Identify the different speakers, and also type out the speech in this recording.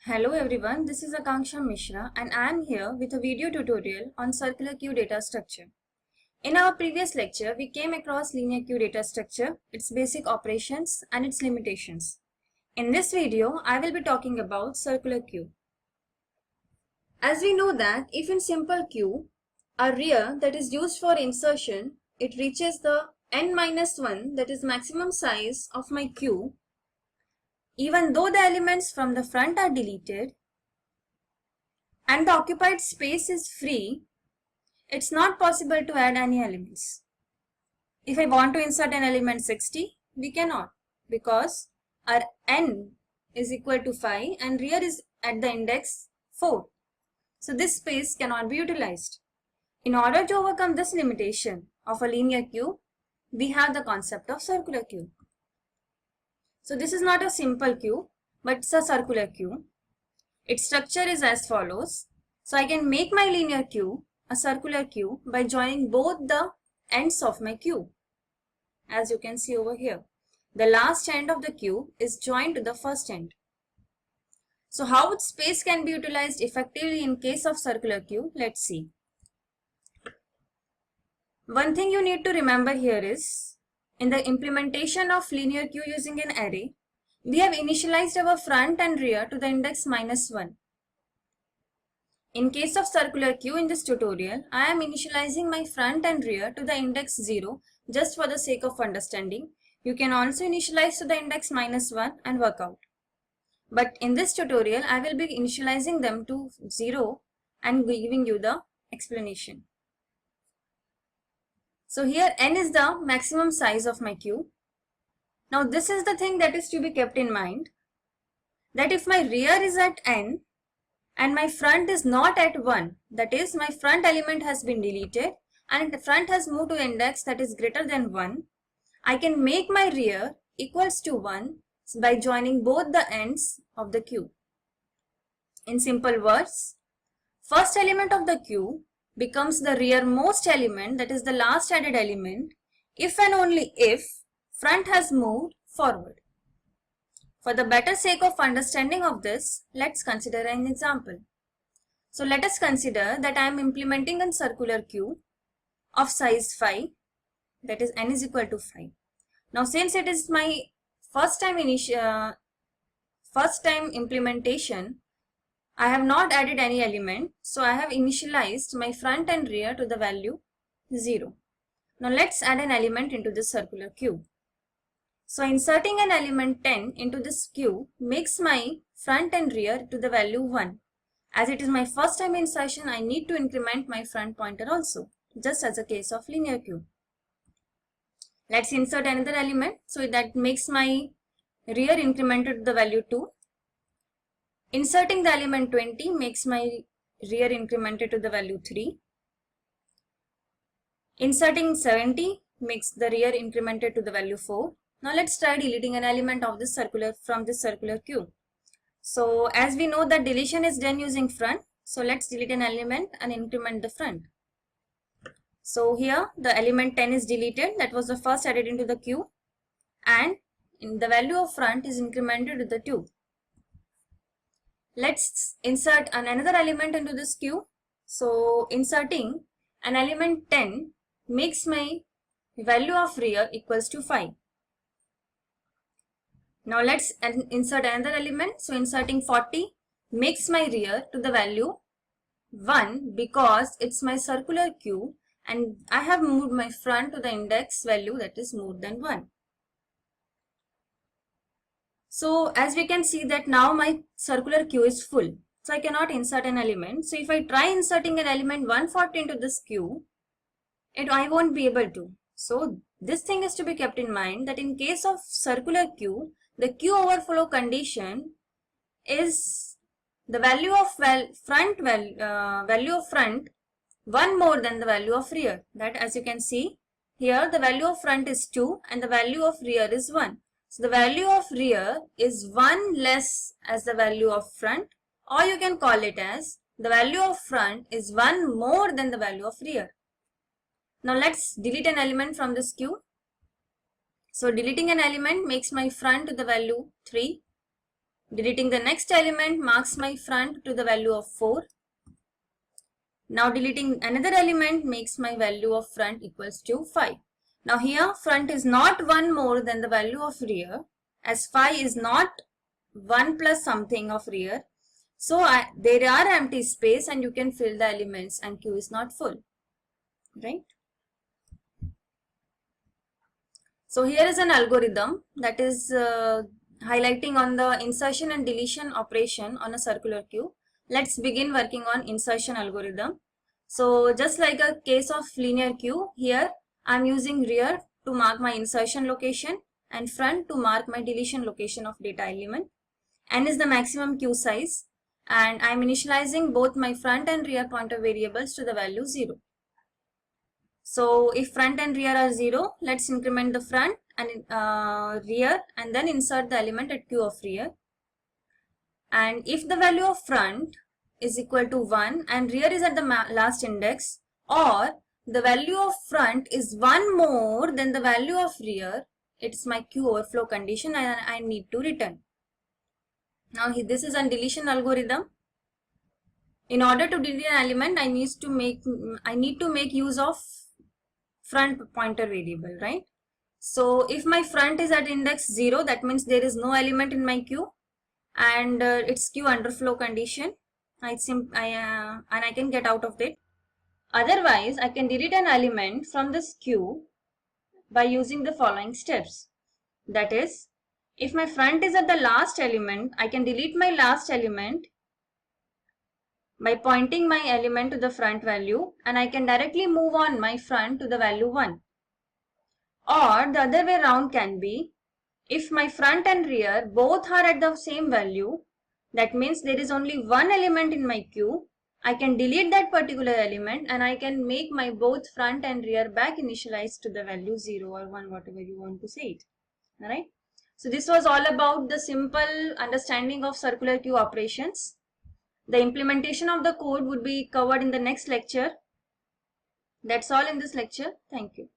Speaker 1: Hello everyone, this is Akanksha Mishra and I am here with a video tutorial on circular queue data structure. In our previous lecture, we came across linear queue data structure, its basic operations and its limitations. In this video, I will be talking about circular queue. As we know that if in simple queue, a rear that is used for insertion, it reaches the n-1 that is maximum size of my queue. Even though the elements from the front are deleted and the occupied space is free, it's not possible to add any elements. If I want to insert an element 60, we cannot because our n is equal to 5 and rear is at the index 4. So this space cannot be utilized. In order to overcome this limitation of a linear queue, we have the concept of circular queue. So this is not a simple queue, but it's a circular queue. Its structure is as follows. So I can make my linear queue a circular queue by joining both the ends of my queue. As you can see over here, the last end of the queue is joined to the first end. So how space can be utilized effectively in case of circular queue? Let's see. One thing you need to remember here is, in the implementation of linear queue using an array, we have initialized our front and rear to the index -1. In case of circular queue in this tutorial, I am initializing my front and rear to the index 0 just for the sake of understanding. You can also initialize to the index -1 and work out. But in this tutorial, I will be initializing them to 0 and giving you the explanation. So here n is the maximum size of my queue. Now this is the thing that is to be kept in mind, that if my rear is at n and my front is not at 1, that is my front element has been deleted and the front has moved to index that is greater than 1, I can make my rear equals to 1 by joining both the ends of the queue. In simple words, first element of the queue becomes the rearmost element, that is the last added element, if and only if front has moved forward. For the better sake of understanding of this, let's consider an example. So let us consider that I am implementing a circular queue of size 5, that is n is equal to 5. Now since it is my first time implementation, I have not added any element, so I have initialized my front and rear to the value 0. Now let's add an element into this circular queue. So inserting an element 10 into this queue makes my front and rear to the value 1. As it is my first time insertion, I need to increment my front pointer also, just as a case of linear queue. Let's insert another element, so that makes my rear incremented to the value 2. Inserting the element 20 makes my rear incremented to the value 3. Inserting 70 makes the rear incremented to the value 4. Now let's try deleting an element of this from this circular queue. So as we know that deletion is done using front, so let's delete an element and increment the front. So here the element 10 is deleted, that was the first added into the queue, and in the value of front is incremented to the 2. Let's insert another element into this queue. So inserting an element 10 makes my value of rear equals to 5. Now let's insert another element. So inserting 40 makes my rear to the value 1 because it's my circular queue and I have moved my front to the index value that is more than 1. So as we can see that now my circular queue is full. So I cannot insert an element. So if I try inserting an element 140 into this queue, I won't be able to. So this thing is to be kept in mind that in case of circular queue, the queue overflow condition is the value of front 1 more than the value of rear. That, as you can see here, the value of front is 2 and the value of rear is 1. So the value of rear is 1 less as the value of front, or you can call it as the value of front is 1 more than the value of rear. Now let's delete an element from this queue. So deleting an element makes my front to the value 3 Deleting the next element marks my front to the value of 4. Now deleting another element makes my value of front equals to 5. Now here front is not 1 more than the value of rear, as 5 is not 1 plus something of rear. So there are empty space and you can fill the elements and queue is not full, right? So here is an algorithm that is highlighting on the insertion and deletion operation on a circular queue. Let's begin working on insertion algorithm. So just like a case of linear queue, here I am using rear to mark my insertion location and front to mark my deletion location of data element. N is the maximum queue size and I am initializing both my front and rear pointer variables to the value 0. So if front and rear are 0, let's increment the front and rear and then insert the element at queue of rear. And if the value of front is equal to 1 and rear is at the last index, or the value of front is 1 more than the value of rear, it's my queue overflow condition and I need to return. Now this is a deletion algorithm. In order to delete an element, I need to make use of front pointer variable, right? So if my front is at index 0, that means there is no element in my queue and it's queue underflow condition. And I can get out of it. Otherwise, I can delete an element from this queue by using the following steps. That is, if my front is at the last element, I can delete my last element by pointing my element to the front value and I can directly move on my front to the value 1. Or the other way around can be, if my front and rear both are at the same value, that means there is only one element in my queue, I can delete that particular element and I can make my both front and rear back initialized to the value 0 or 1, whatever you want to say it. Alright. So this was all about the simple understanding of circular queue operations. The implementation of the code would be covered in the next lecture. That's all in this lecture. Thank you.